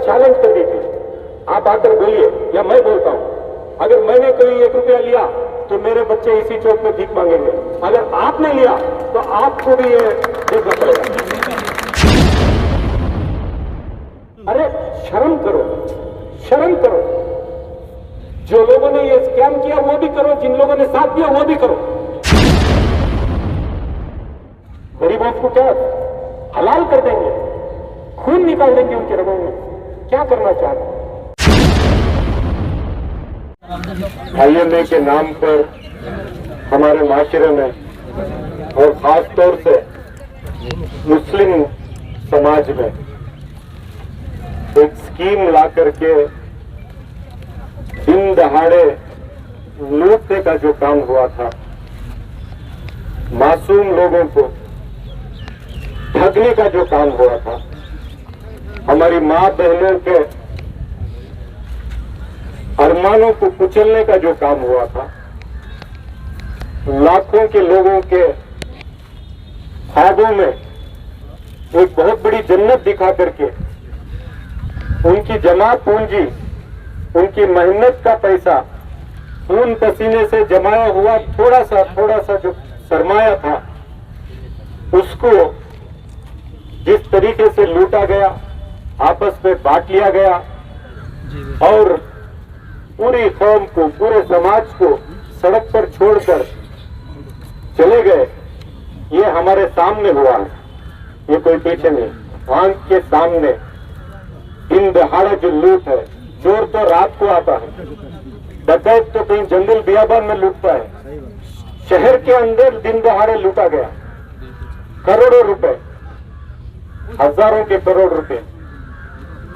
Challenge कर दीजिए, आप आकर बोलिए या मैं बोलता हूं, अगर मैंने कोई 1 रुपया लिया तो मेरे बच्चे इसी चौक में भीख मांगेंगे, अगर आपने लिया तो आपको भी ये देखना पड़ेगा। अरे शर्म करो, शर्म करो। जो लोगों ने ये स्कैम किया वो भी करो, जिन लोगों ने साथ दिया वो भी करो। गरीबों को क्या हलाल कर देंगे, खून निकाल देंगे उनके रगों में, क्या करना चाहते हैं? IMA के नाम पर हमारे माशरे में और खास तौर से मुस्लिम समाज में एक स्कीम ला करके दिन दहाड़े लूटने का जो काम हुआ था, मासूम लोगों को ठगने का जो काम हुआ था, हमारी मां बहनों के अरमानों को कुचलने का जो काम हुआ था, लाखों के लोगों के ख्वाबों में एक बहुत बड़ी जन्नत दिखा करके उनकी जमा पूंजी, उनकी मेहनत का पैसा, खून पसीने से जमाया हुआ थोड़ा सा जो सरमाया था, उसको जिस तरीके से लूटा गया, आपस में बांट लिया गया और पूरी कौम को, पूरे समाज को सड़क पर छोड़कर चले गए, ये हमारे सामने हुआ है, ये कोई पीछे नहीं, आंख के सामने दिन दहाड़ा जो लूट है। चोर तो रात को आता है, डकैत तो कहीं जंगल बियाबान में लूटता है, शहर के अंदर दिन दहाड़े लूटा गया, करोड़ों रुपए, हजारों के करोड़ रुपए,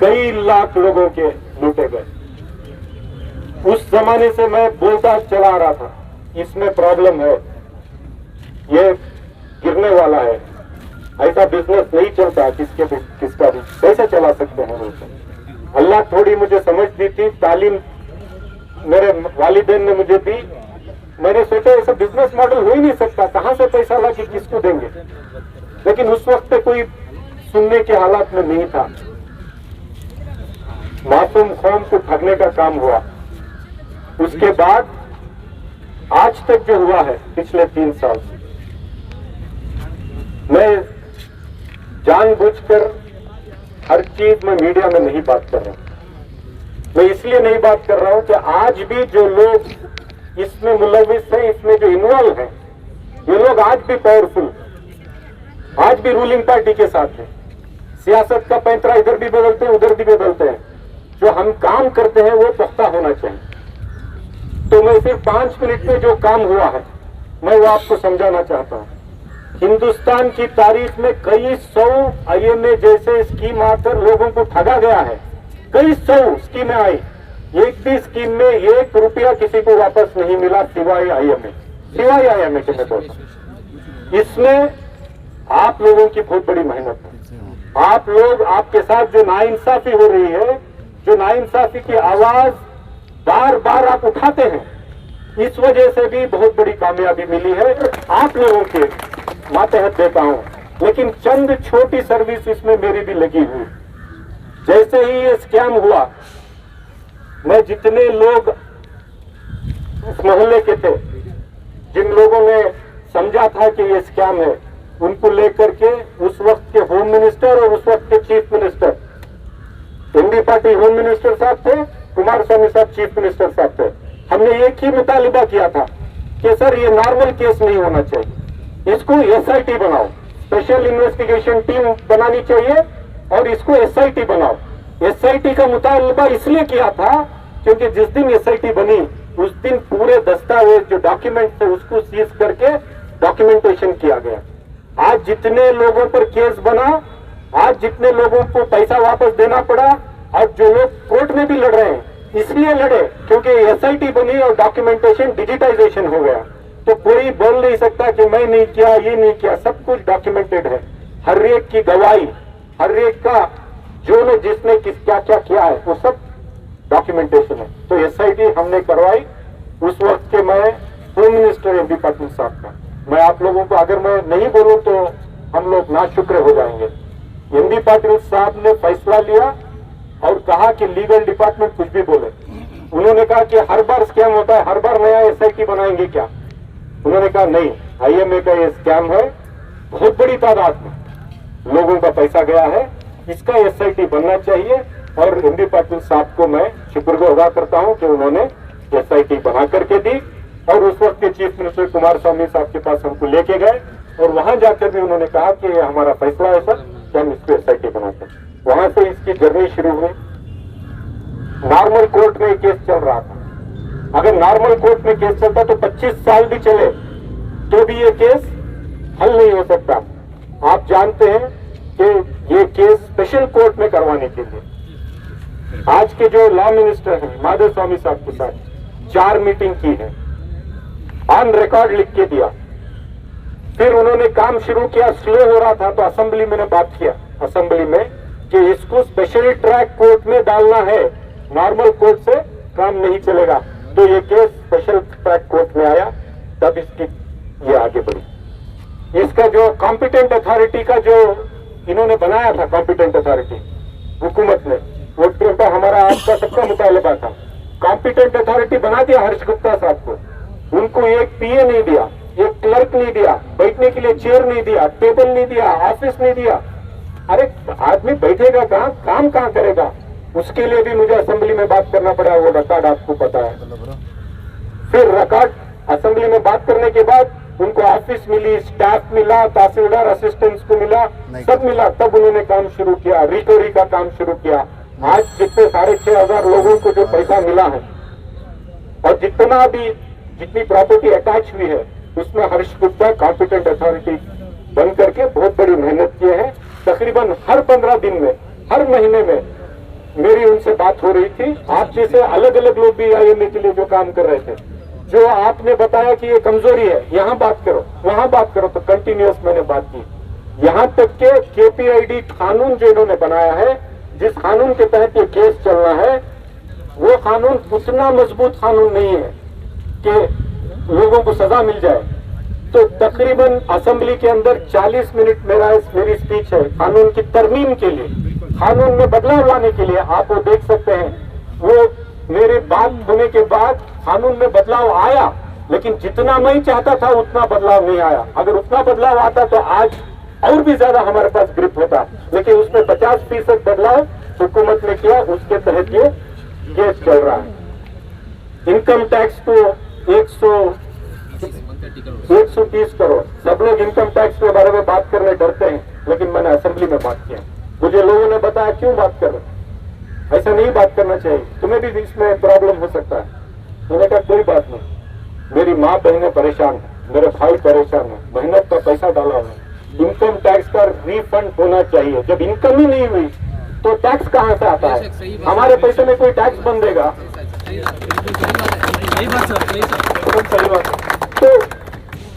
कई लाख लोगों के लूटे गए। उस जमाने से मैं बोलता चला आ रहा था, इसमें प्रॉब्लम है, ये गिरने वाला है, ऐसा बिजनेस नहीं चलता किसका भी, कैसे चला सकते हैं लोग। अल्लाह थोड़ी मुझे समझ दी थी, तालीम मेरे वालिदैन ने मुझे दी, मैंने सोचा ऐसा बिजनेस मॉडल हो ही नहीं सकता, कहां से पैसा ला के किसको देंगे, लेकिन उस वक्त कोई सुनने के हालात में नहीं था। मासूम कौम को ठगने का काम हुआ। उसके बाद आज तक जो हुआ है पिछले 3 साल, मैं जानबूझकर हर चीज में मीडिया में नहीं बात कर रहा हूं। मैं इसलिए नहीं बात कर रहा हूं कि आज भी जो लोग इसमें मुलविस हैं, इसमें जो इन्वॉल्व हैं, ये लोग आज भी पावरफुल, आज भी रूलिंग पार्टी के साथ हैं। सियासत का पैंतरा इधर भी बदलते हैं, उधर भी बदलते हैं। जो हम काम करते हैं वो पुख्ता होना चाहिए। तो मैं सिर्फ 5 मिनट में जो काम हुआ है मैं वो आपको समझाना चाहता हूं। हिंदुस्तान की तारीख में कई 100 IMA जैसे स्कीम आकर लोगों को ठगा गया है, कई 100 स्कीमें आई, एक भी स्कीम में 1 रुपया किसी को वापस नहीं मिला सिवाय IMA के मैं बोलता हूं। इसमें आप लोगों की बहुत बड़ी मेहनत है। आप लोग, आपके साथ जो नाइंसाफी हो रही है, जो नाइंसाफी की आवाज बार बार आप उठाते हैं, इस वजह से भी बहुत बड़ी कामयाबी मिली है। आप लोगों के मातहत देता हूं, लेकिन चंद छोटी सर्विस इसमें मेरी भी लगी हुई। जैसे ही ये स्कैम हुआ, मैं जितने लोग उस मोहल्ले के थे, जिन लोगों ने समझा था कि ये स्कैम है, उनको लेकर के उस वक्त के होम मिनिस्टर और उस वक्त के chief minister, MD Patil home minister साहब थे, कुमारस्वामी साहब चीफ मिनिस्टर साहब थे, हमने एक ही मुतालिबा किया था कि सर ये नॉर्मल केस नहीं होना चाहिए, इसको SIT बनाओ, स्पेशल इन्वेस्टिगेशन टीम बनानी चाहिए और इसको SIT बनाओ। SIT का मुतालिबा इसलिए किया था क्योंकि जिस दिन SIT बनी उस दिन पूरे दस्तावेज जो डॉक्यूमेंट थे उसको सीज करके डॉक्यूमेंटेशन किया गया। आज जितने लोगों पर केस बना, आज जितने लोगों को पैसा वापस देना पड़ा, और जो लोग कोर्ट में भी लड़ रहे हैं, इसलिए लड़े क्योंकि SIT बनी और डॉक्यूमेंटेशन डिजिटाइजेशन हो गया। तो कोई बोल नहीं सकता कि मैं नहीं किया, ये नहीं किया, सब कुछ डॉक्यूमेंटेड है। हर एक की गवाही, हर एक का जो ने जिसने किस क्या क्या किया है वो सब डॉक्यूमेंटेशन है। तो SIT हमने करवाई उस वक्त के मैं होम मिनिस्टर एमडी पाटिल साहब का। मैं आप लोगों को अगर मैं नहीं बोलूं तो हम लोग नाशुक्र हो जाएंगे। एमडी पाटिल साहब ने फैसला लिया और कहा कि लीगल डिपार्टमेंट कुछ भी बोले। उन्होंने कहा कि हर बार स्कैम होता है, हर बार नया एसआईटी बनाएंगे क्या? उन्होंने कहा नहीं, आईएमए का ये स्कैम है, बहुत बड़ी तादाद में लोगों का पैसा गया है, इसका एसआईटी बनना चाहिए। और एमबी पाटिल साहब को मैं शुक्रगुजार अदा करता हूं कि उन्होंने एसआईटी बना करके दी। और उस वक्त के चीफ मिनिस्टर कुमारस्वामी साहब के पास हमको लेके गए और वहां जाकर भी उन्होंने कहा कि ये हमारा फैसला है सर कि हम इसको एसआईटी बनाते हैं। वहां से इसकी जर्नी शुरू हुई। नॉर्मल कोर्ट में केस चल रहा था। अगर नॉर्मल कोर्ट में केस चलता तो 25 साल भी चले तो भी ये केस हल नहीं हो सकता। आप जानते हैं कि ये केस स्पेशल कोर्ट में करवाने के लिए आज के जो लॉ मिनिस्टर हैं माधव स्वामी साहब के साथ 4 मीटिंग की है, ऑन रिकॉर्ड लिख के दिया। फिर उन्होंने काम शुरू किया, स्लो हो रहा था तो असेंबली में बात किया असेंबली में कि इसको स्पेशल ट्रैक कोर्ट में डालना है, नॉर्मल कोर्ट से काम नहीं चलेगा। तो ये केस स्पेशल ट्रैक कोर्ट में आया, तब इसकी ये आगे बढ़ी। इसका जो कॉम्पिटेंट अथॉरिटी का जो इन्होंने बनाया था, कॉम्पिटेंट अथॉरिटी हुकूमत ने, वो तो हमारा आपका सबका मुतालबा था। कॉम्पिटेंट अथॉरिटी बना दिया हर्ष गुप्ता साहब को। उनको एक पीए नहीं दिया, एक क्लर्क नहीं दिया, बैठने के लिए चेयर नहीं दिया, टेबल नहीं दिया, ऑफिस नहीं दिया। अरे आदमी बैठेगा कहाँ, काम कहाँ करेगा? उसके लिए भी मुझे असेंबली में बात करना पड़ा, वो रिकॉर्ड आपको पता है। फिर रिकॉर्ड असेंबली में बात करने के बाद उनको ऑफिस मिली, स्टाफ मिला, तहसीलदार असिस्टेंट्स को मिला, सब मिला, तब उन्होंने काम शुरू किया, रिकवरी का काम शुरू किया। आज जितने 6,500 लोगों को जो पैसा मिला है और जितनी प्रॉपर्टी अटैच हुई है उसमें हर्ष गुप्ता कॉम्पिटेंट अथॉरिटी बन करके बहुत बड़ी मेहनत किए हैं। तकरीबन हर 15 दिन में, हर महीने में मेरी उनसे बात हो रही थी। आप जैसे अलग अलग लोग भी आईएमए के लिए जो काम कर रहे थे, जो आपने बताया कि ये कमजोरी है, यहाँ बात करो, वहां बात करो, तो कंटिन्यूअस मैंने बात की। यहाँ तक के केपीआईडी कानून जो इन्होंने बनाया है, जिस कानून के तहत ये केस चलना है, वो कानून उतना मजबूत कानून नहीं है कि लोगों को सजा मिल जाए। तो तकरीबन असेंबली के अंदर 40 मिनट मेरी स्पीच है कानून की तरमीम के लिए, कानून में बदलाव लाने के लिए। आप वो देख सकते हैं, वो मेरे बात होने के बाद कानून में बदलाव आया, लेकिन जितना मैं चाहता था उतना बदलाव नहीं आया। अगर उतना बदलाव आता तो आज और भी ज्यादा हमारे पास ग्रिप होता, लेकिन उसमें 50% बदलाव हुकूमत ने किया, उसके तहत ये केस चल रहा है। इनकम टैक्स तो 130 करोड़, सब लोग इनकम टैक्स के बारे में बात करने डरते हैं, लेकिन मैंने असेंबली में बात किया। मुझे लोगों ने बताया क्यों बात कर रहे, ऐसा नहीं बात करना चाहिए, तुम्हें भी इसमें प्रॉब्लम हो सकता है। मैंने कहा कोई बात नहीं, मेरी माँ बहनें परेशान है, मेरे भाई परेशान है, मेहनत का पैसा डाला हुआ है, इनकम टैक्स का रिफंड होना चाहिए। जब इनकम ही नहीं हुई तो टैक्स कहां से आता है? हमारे पैसे में कोई टैक्स बन देगा? तो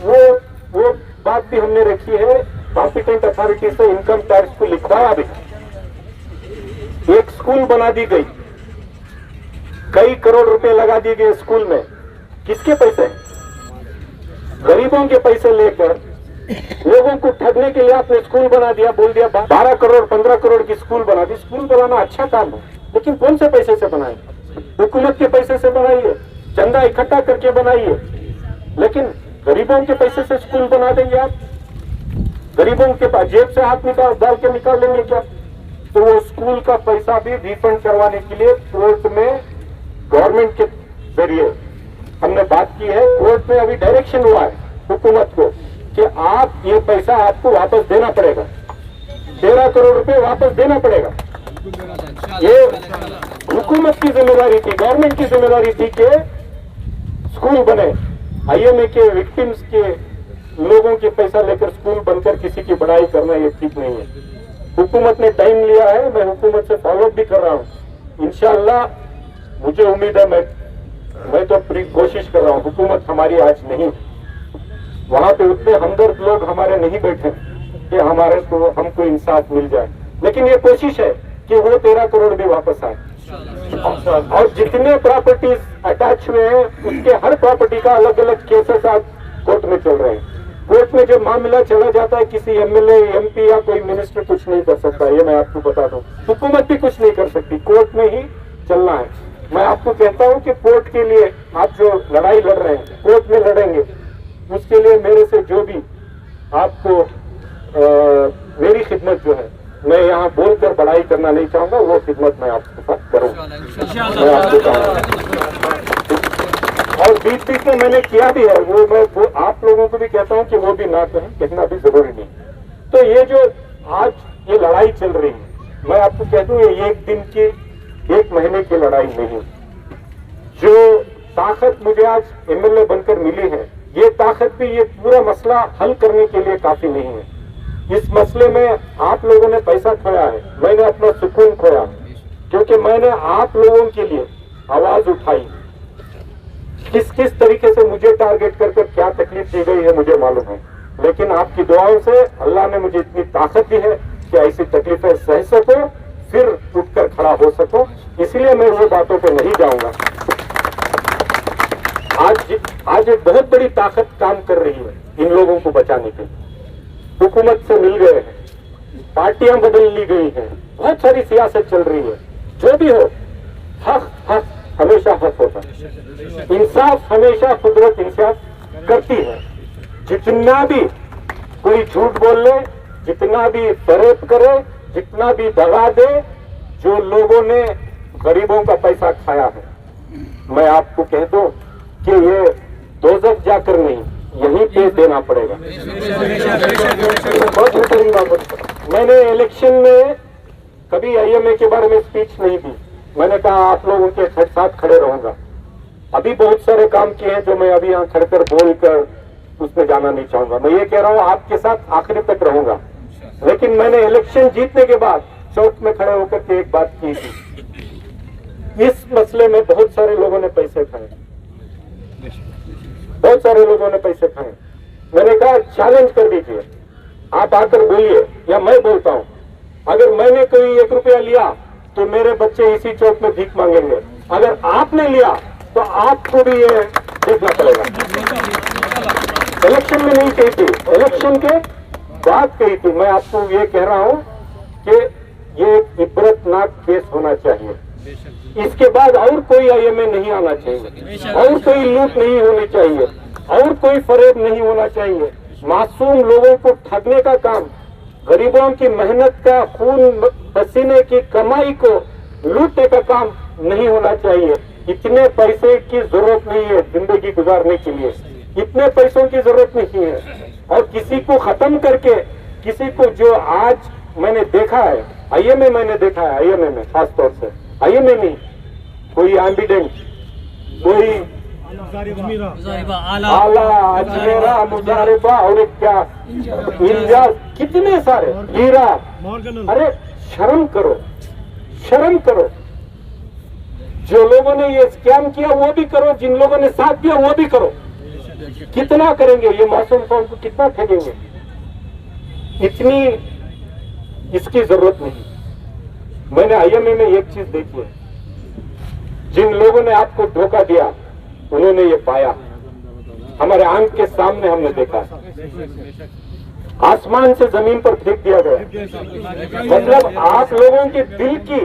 वो बात भी हमने रखी है, कॉम्पिटेंट अथॉरिटी से इनकम टैक्स को लिखवाया भी। एक स्कूल बना दी गई, कई करोड़ रुपए लगा दिए गए स्कूल में, किसके पैसे? गरीबों के पैसे लेकर लोगों को ठगने के लिए आपने स्कूल बना दिया, बोल दिया 12 करोड़ 15 करोड़ की स्कूल बना दी। स्कूल बनाना अच्छा काम है, लेकिन कौन से पैसे से बनाए? हुकूमत के पैसे से बनाइए, चंदा इकट्ठा करके बनाइए, लेकिन गरीबों के पैसे से स्कूल बना देंगे आप? गरीबों के पास जेब से हाथ डाल के निकाल लेंगे क्या? तो वो स्कूल का पैसा भी रिफंड करवाने के लिए कोर्ट में गवर्नमेंट के जरिए हमने बात की है। कोर्ट में अभी डायरेक्शन हुआ है हुकूमत को कि आप ये पैसा आपको वापस देना पड़ेगा, 13 करोड़ रुपए वापस देना पड़ेगा। ये हुकूमत की जिम्मेदारी थी, गवर्नमेंट की जिम्मेदारी थी कि स्कूल बने। आईएमए के विक्टिम्स के लोगों के पैसा लेकर स्कूल बनकर किसी की बड़ाई करना ये ठीक नहीं है। हुकूमत ने टाइम लिया है, मैं हुकूमत से फॉलोअप भी कर रहा हूँ। इंशाअल्लाह मुझे उम्मीद है, मैं तो पूरी कोशिश कर रहा हूँ। हुकूमत हमारी आज नहीं, वहां पे उतने हमदर्द लोग हमारे नहीं बैठे कि हमारे को हमको इंसाफ मिल जाए, लेकिन ये कोशिश है कि वो 13 करोड़ भी वापस आए। और जितने प्रॉपर्टीज अटैच हुए हैं उसके हर प्रॉपर्टी का अलग अलग केसेस आज कोर्ट में चल रहे हैं। कोर्ट में जब मामला चला जाता है, किसी एमएलए एमपी या कोई मिनिस्टर कुछ नहीं कर सकता, ये मैं आपको बता दूं। हुकूमत भी कुछ नहीं कर सकती, कोर्ट में ही चलना है। मैं आपको कहता हूं कि कोर्ट के लिए आप जो लड़ाई लड़ रहे हैं, कोर्ट में लड़ेंगे, उसके लिए मेरे से जो भी आपको मेरी खिदमत जो है, मैं यहाँ बोलकर बड़ाई करना नहीं चाहूंगा, वो खिदमत मैं आपके साथ करूंगा, मैं आपको चाहूंगा। और बीच बीच में मैंने किया भी है, वो आप लोगों को भी कहता हूं कि वो भी ना कहें, कहना भी जरूरी नहीं। तो ये जो आज ये लड़ाई चल रही है, मैं आपको कह दूं ये एक दिन की, एक महीने की लड़ाई नहीं। जो ताकत मुझे आज एमएलए बनकर मिली है, ये ताकत भी ये पूरा मसला हल करने के लिए काफी नहीं है। इस मसले में आप लोगों ने पैसा खोया है, मैंने अपना सुकून खोया, क्योंकि मैंने आप लोगों के लिए आवाज उठाई। किस किस तरीके से मुझे टारगेट कर क्या तकलीफ दी गई है मुझे मालूम है, लेकिन आपकी दुआओं से अल्लाह ने मुझे इतनी ताकत दी है कि ऐसी तकलीफें सह सको, फिर उठकर खड़ा हो सको। इसलिए मैं वो बातों पे नहीं जाऊंगा। आज एक बहुत बड़ी ताकत काम कर रही है इन लोगों को बचाने के लिए। हुकूमत से मिल गए हैं, पार्टियां बदल ली गई हैं, बहुत सारी सियासत चल रही है। जो भी हो, हक हमेशा हक होता है, इंसाफ हमेशा कुदरत इंसाफ करती है। जितना भी कोई झूठ बोल ले, जितना भी फरेब करे, जितना भी दगा दे, जो लोगों ने गरीबों का पैसा खाया है, मैं आपको कह दूं कि ये दोजख जाकर नहीं, यहीं पे देना पड़ेगा। बहुत बेहतरीन बात। मैंने इलेक्शन में कभी आईएमए के बारे में स्पीच नहीं दी, मैंने कहा आप लोग उनके साथ खड़े रहूंगा। अभी बहुत सारे काम किए हैं जो मैं अभी यहाँ खड़कर बोलकर उसमें जाना नहीं चाहूंगा। मैं ये कह रहा हूँ आपके साथ आखिरी तक रहूंगा, लेकिन मैंने इलेक्शन जीतने के बाद चौक में खड़े होकर के एक बात की थी। इस मसले में बहुत सारे लोगों ने पैसे खाए, बहुत सारे लोगों ने पैसे खाए। मैंने कहा चैलेंज कर दीजिए, आप आकर बोलिए या मैं बोलता हूं, अगर मैंने कोई 1 रुपया लिया तो मेरे बच्चे इसी चौक में भीख मांगेंगे। अगर आपने लिया तो आपको भी ये देखना पड़ेगा। इलेक्शन में नहीं कही थी, इलेक्शन के बाद कही थी। मैं आपको ये कह रहा हूं कि ये एक इबरतनाक केस होना चाहिए। इसके बाद और कोई आईएमए नहीं आना चाहिए, और कोई लूट नहीं होनी चाहिए, और कोई फरेब नहीं होना चाहिए। मासूम लोगों को ठगने का काम, गरीबों की मेहनत का खून पसीने की कमाई को लूटने का काम नहीं होना चाहिए। इतने पैसे की जरूरत नहीं है जिंदगी गुजारने के लिए, इतने पैसों की जरूरत नहीं है। और किसी को खत्म करके, किसी को जो आज मैंने देखा है आईएमए, मैंने देखा है आईएमए में, खास तौर से आईएमए नहीं, कोई एम्बिडेंट, कोई आला, अजमेरा, मुजारिबा और क्या इंजाज, कितने सारे हीरा। अरे शर्म करो, शर्म करो। जो लोगों ने ये स्कैम किया वो भी करो, जिन लोगों ने साथ दिया वो भी करो। कितना करेंगे ये मासूम कौम को, कितना ठगेंगे? इतनी इसकी जरूरत नहीं। मैंने आईएमए में एक चीज देखी है, जिन लोगों ने आपको धोखा दिया उन्होंने ये पाया, हमारे आंख के सामने हमने देखा। आसमान से जमीन पर फेंक दिया गया। मतलब आप लोगों के दिल की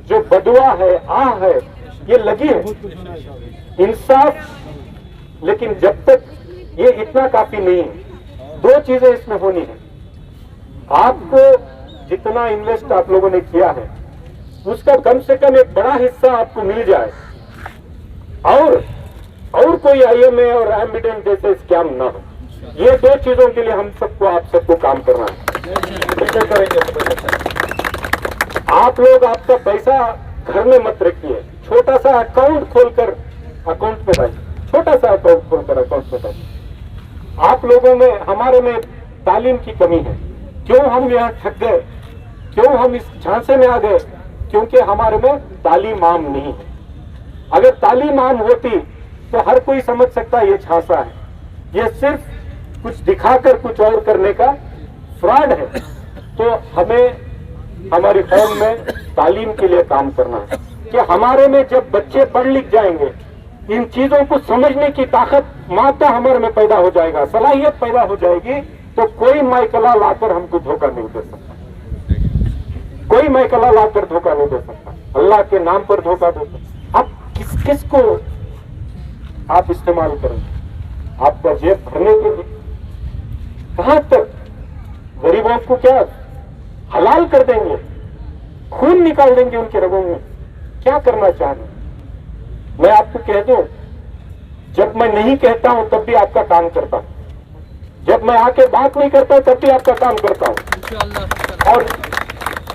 जो बदुआ है, आह है, ये लगी है। इंसाफ, लेकिन जब तक ये इतना काफी नहीं है। 2 चीजें इसमें होनी है। आपको जितना इन्वेस्ट आप लोगों ने किया है उसका कम से कम एक बड़ा हिस्सा आपको मिल जाए, और कोई आईएमए और एम्बिडेंट जैसे स्कैम ना हो। ये 2 चीजों के लिए हम सबको, आप सबको काम करना है। कैसे करेंगे? आप लोग आपका पैसा घर में मत रखिए, छोटा सा अकाउंट खोलकर अकाउंट में डालिए, छोटा सा अकाउंट खोलकर अकाउंट में डालिए। आप लोगों में, हमारे में तालीम की कमी है। क्यों हम यहाँ ठग गए, क्यों हम इस झांसे में आ गए? क्योंकि हमारे में तालीम आम नहीं है। अगर तालीम आम होती तो हर कोई समझ सकता है ये झांसा है, ये सिर्फ कुछ दिखाकर कुछ और करने का फ्रॉड है। तो हमें हमारी कौम में तालीम के लिए काम करना है कि हमारे में जब बच्चे पढ़ लिख जाएंगे, इन चीजों को समझने की ताकत, मादा हमारे में पैदा हो जाएगा, सलाहियत पैदा हो जाएगी, तो कोई माइकला लाकर हमको धोखा नहीं दे सकता। कोई मैं कला लाकर धोखा नहीं दे सकता, अल्लाह के नाम पर धोखा दे सकता। अब किस को आप इस्तेमाल करेंगे? आपका जेब भरने के लिए? कहां तक गरीबों को क्या हलाल कर देंगे, खून निकाल देंगे उनके रगों में? क्या करना चाह रहे? मैं आपको कह दूं, जब मैं नहीं कहता हूं तब भी आपका काम करता हूं, जब मैं आके बात नहीं करता तब भी आपका काम करता हूं। और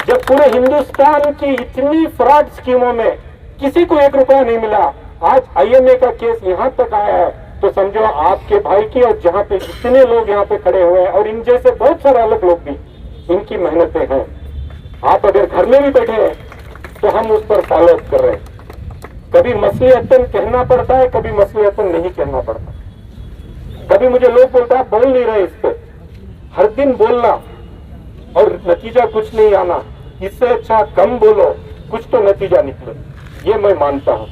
जब पूरे हिंदुस्तान की इतनी फ्रॉड स्कीमों में किसी को 1 रुपया नहीं मिला, आज आईएमए का केस यहां तक आया है, तो समझो आपके भाई की, और जहां पे इतने लोग यहां पे खड़े हुए हैं और इन जैसे बहुत सारे अलग लोग भी, इनकी मेहनतें हैं। आप अगर घर में भी बैठे हैं तो हम उस पर फॉलो अप कर रहे हैं। कभी मसलियतन कहना पड़ता है, कभी मसलियतन नहीं कहना पड़ता। कभी मुझे लोग बोलते हैं बोल नहीं रहे इस पे, हर दिन बोलना और नतीजा कुछ नहीं आना, इससे अच्छा कम बोलो, कुछ तो नतीजा निकले, ये मैं मानता हूं।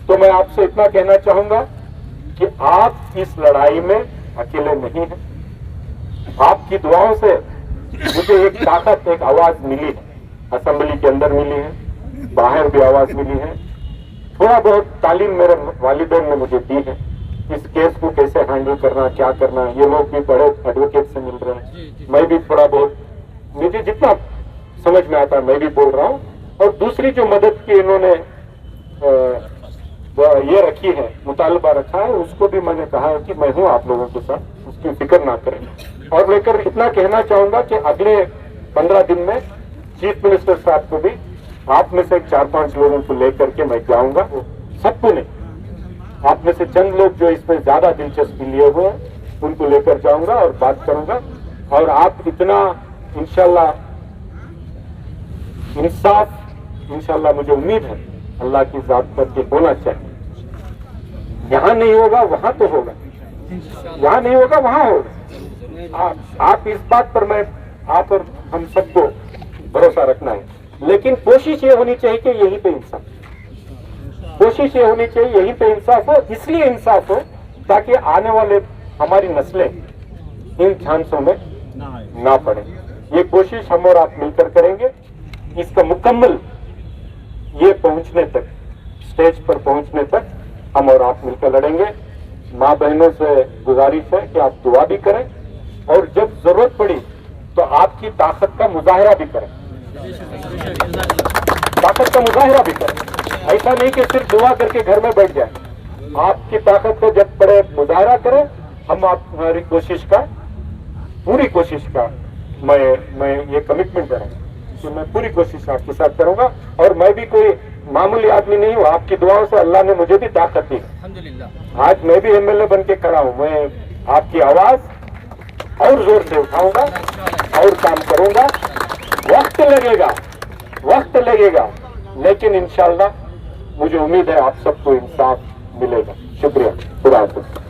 तो मैं आपसे इतना कहना चाहूंगा कि आप इस लड़ाई में अकेले नहीं हैं। आपकी दुआओं से मुझे एक ताकत, एक आवाज मिली है, असेंबली के अंदर मिली है, बाहर भी आवाज मिली है। थोड़ा बहुत तालीम मेरे वालिदैन ने मुझे दी है, इस केस को कैसे हैंडल करना, क्या करना। ये लोग भी बड़े एडवोकेट से मिल रहे हैं, मैं भी थोड़ा बहुत, मुझे जितना समझ में आता है मैं भी बोल रहा हूँ। और दूसरी जो मदद की इन्होंने ये रखी है, मुतालबा रखा है, उसको भी मैंने कहा है कि मैं हूँ आप लोगों के साथ, उसकी फिक्र ना करें। और लेकर इतना कहना चाहूंगा कि अगले 15 दिन में चीफ मिनिस्टर साहब को भी आप में से 4-5 लोगों को लेकर के मैं जाऊंगा, सबको नहीं, आप में से चंद लोग जो इसमें ज्यादा दिलचस्पी लिए हुए हैं उनको लेकर जाऊंगा और बात करूंगा। और आप इतना इंशाल्लाह इंसाफ, इंशाल्लाह मुझे उम्मीद है अल्लाह की जात पर के होना चाहिए। यहां नहीं होगा वहां तो होगा, यहां नहीं होगा वहां होगा। आप इस बात पर मैं, आप और हम सबको भरोसा रखना है। लेकिन कोशिश ये होनी चाहिए कि यहीं पे इंसाफ, कोशिश ये होनी चाहिए यहीं पे इंसाफ हो। इसलिए इंसाफ हो ताकि आने वाले हमारी नस्लें इन झांसों में ना पड़े। ये कोशिश हम और आप मिलकर करेंगे। इसका मुकम्मल ये पहुंचने तक, स्टेज पर पहुंचने तक हम और आप मिलकर लड़ेंगे। माँ बहनों से गुजारिश है कि आप दुआ भी करें और जब जरूरत पड़ी तो आपकी ताकत का मुजाहिरा भी करें, ताकत का मुजाहिरा भी करें। ऐसा नहीं कि सिर्फ दुआ करके घर में बैठ जाए, आपकी ताकत को जब पड़े मुजाहिरा करें। हम हमारी कोशिश का, पूरी कोशिश का मैं ये कमिटमेंट करूंगा कि मैं पूरी कोशिश आपके साथ करूंगा। और मैं भी कोई मामूली आदमी नहीं हूँ, आपकी दुआओं से अल्लाह ने मुझे भी ताकत दी। आज मैं भी एमएलए बन के खड़ा हूँ। मैं आपकी आवाज और जोर से उठाऊंगा और काम करूंगा। वक्त लगेगा, वक्त लगेगा, लेकिन इंशाल्लाह मुझे उम्मीद है आप सबको इंसाफ मिलेगा। शुक्रिया, खुदा हाफिज़।